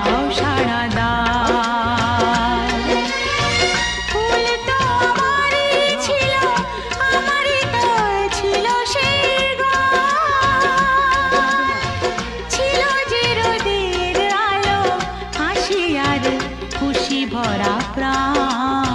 দাও সাড়া দাও। ফুল তো আমারই ছিল, আমারই তো ছিল সেই গান। ছিল যে রোদের আলো, হাসি আর খুশি ভরা প্রাণ।